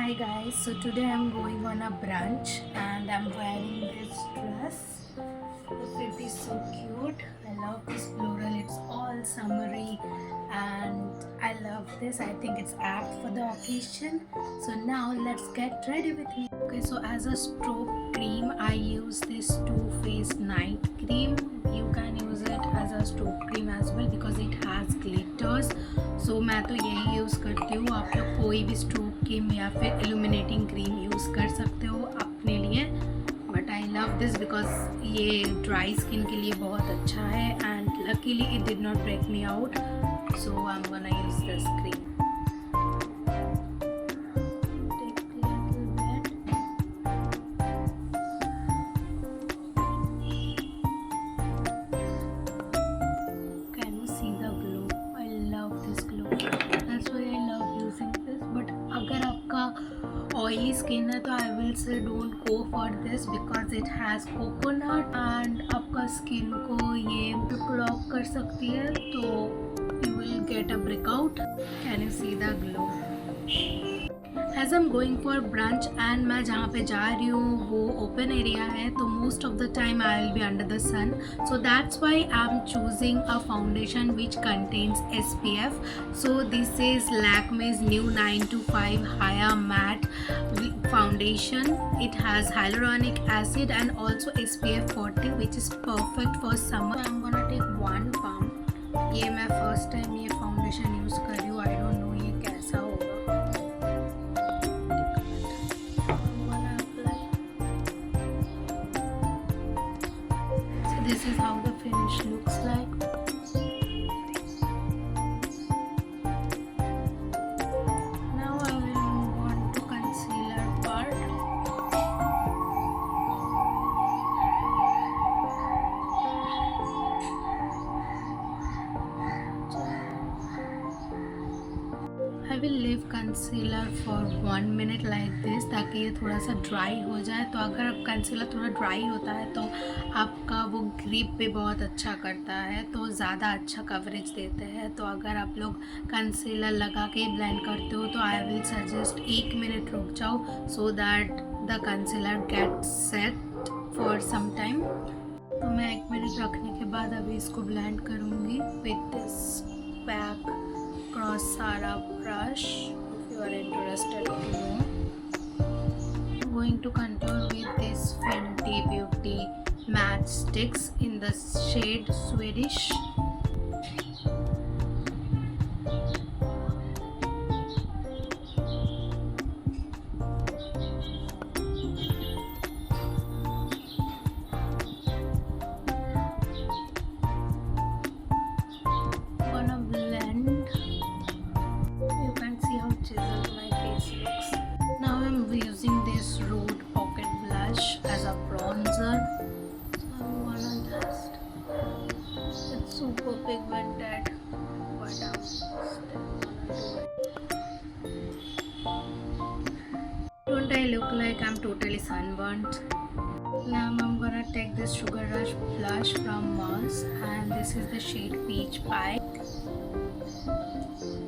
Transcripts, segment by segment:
Hi guys, so today I'm going on a brunch and I'm wearing this dress. The fit is so cute. I love this floral, it's all summery and I love this. I think it's apt for the occasion. So now let's get ready with me. Okay, so as a stroke cream, I use this Too Faced night cream. You can use it as a stroke cream as well because it has glitters. सो मैं तो यही use करती हूँ. आप लोग कोई भी strobe cream या फिर इल्यूमिनेटिंग क्रीम यूज़ कर सकते हो अपने लिए, but I love this because ये ड्राई स्किन के लिए बहुत अच्छा है and luckily it did not break me out, so I am gonna use this cream. Oily skin है तो I will say don't go for this because it has coconut and आपका स्किन को ये ब्लॉक कर सकती है, तो you will get a breakout. Can you see the glow? As am going for brunch and मैं जहाँ पे जा रही हूँ वो ओपन एरिया है, तो most of the time I will be under the sun, so that's why I am choosing a foundation which contains SPF. So this is Lakme's new 925 Haya Matte foundation. It has hyaluronic acid and also SPF 40 which is perfect for summer. So I'm gonna take one pump. ये मैं first time ये foundation use कर रही हूँ, I don't know ये कैसा होगा. This is how the finish looks like. Now I will move on to concealer part. I will leave concealer for 1 minute like this ताकि ये थोड़ा सा ड्राई हो जाए. तो अगर कंसीलर थोड़ा ड्राई होता है तो आपका वो ग्रिप पे बहुत अच्छा करता है, तो ज़्यादा अच्छा कवरेज देते हैं. तो अगर आप लोग कंसीलर लगा के ब्लेंड करते हो तो आई विल सजेस्ट 1 मिनट रुक जाओ so that the concealer get set for some time. तो मैं 1 मिनट रखने के बाद अभी इसको ब्लेंड करूँगी with this pack Cross Sara brush if you are interested to know. I'm going to contour with this Fenty Beauty matte sticks in the shade Swedish. Super pigmented, but I'm still gonna do it. Don't I look like I'm totally sunburnt? Now I'm gonna take this Sugar Rush blush from Mars and this is the shade Peach Pie.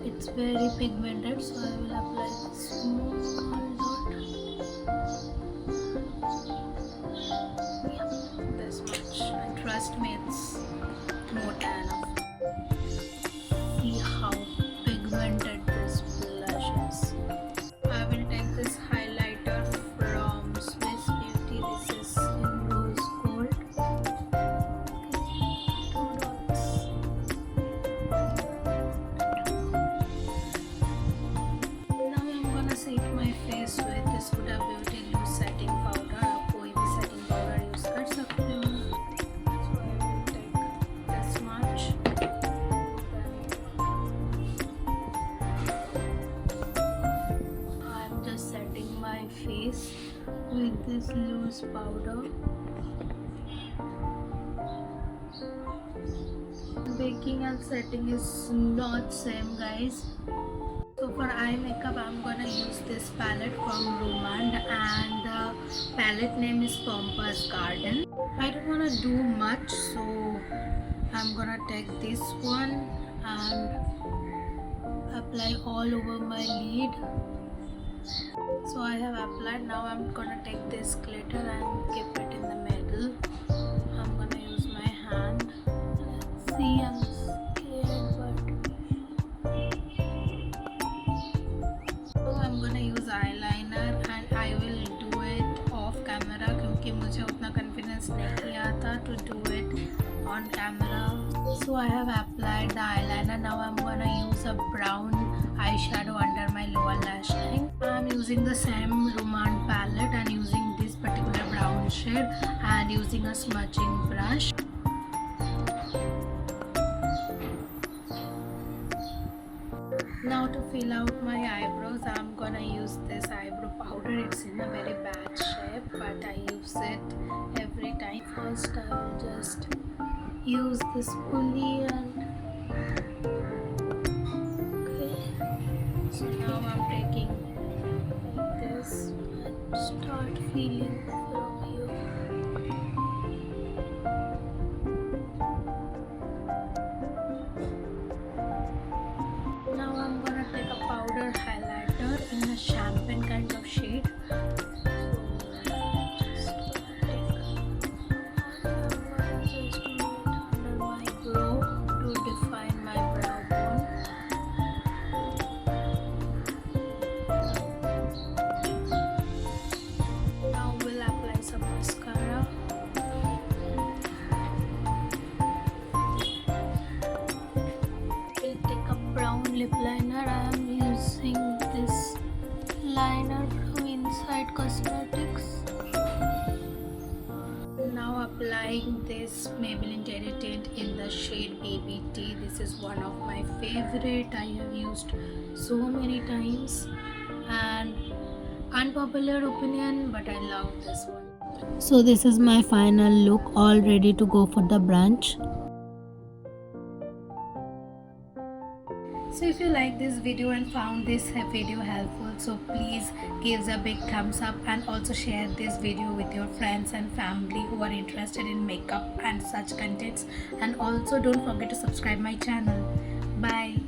It's very pigmented, so I will apply a small dot. Yeah, this much. And trust me, it's more than enough. See how pigmented this blush is. I will take this highlighter from Swiss Beauty. This is in rose gold. 2 dots. Now I'm gonna set my face with this Huda Beauty loose setting powder. आप कोई भी setting powder use कर सकते हो. Face with this loose powder. Baking and setting is not same, guys. So for eye makeup I'm gonna use this palette from Romand and the palette name is Pompous Garden. I don't wanna do much, so I'm gonna take this one and apply all over my lid. So I have applied. Now I'm gonna take this glitter and keep it in the middle. I'm gonna use my hand. Let's see, I'm scared, but so I'm gonna use eyeliner and I will do it off camera क्योंकि मुझे उतना confidence नहीं आता to do it on camera. So I have applied the eyeliner. Now I'm gonna use a brown eyeshadow under my lower lash line. I'm using the same Roman palette and using this particular brown shade and using a smudging brush. Now to fill out my eyebrows, I'm gonna use this eyebrow powder. It's in a very bad shape, but I use it every time. First I will just use this pulley and okay. So now I'm taking like this and start feeling from here. Now I'm gonna take a powder highlighter in a champagne kind of shade. Lip liner. I am using this liner from Inside Cosmetics. Now applying this Maybelline Terry Tint in the shade Baby Tea. This is one of my favorite. I have used so many times and unpopular opinion, but I love this one. So this is my final look, all ready to go for the brunch. So if you like this video and found this video helpful, so please give a big thumbs up and also share this video with your friends and family who are interested in makeup and such contents, and also don't forget to subscribe my channel. Bye.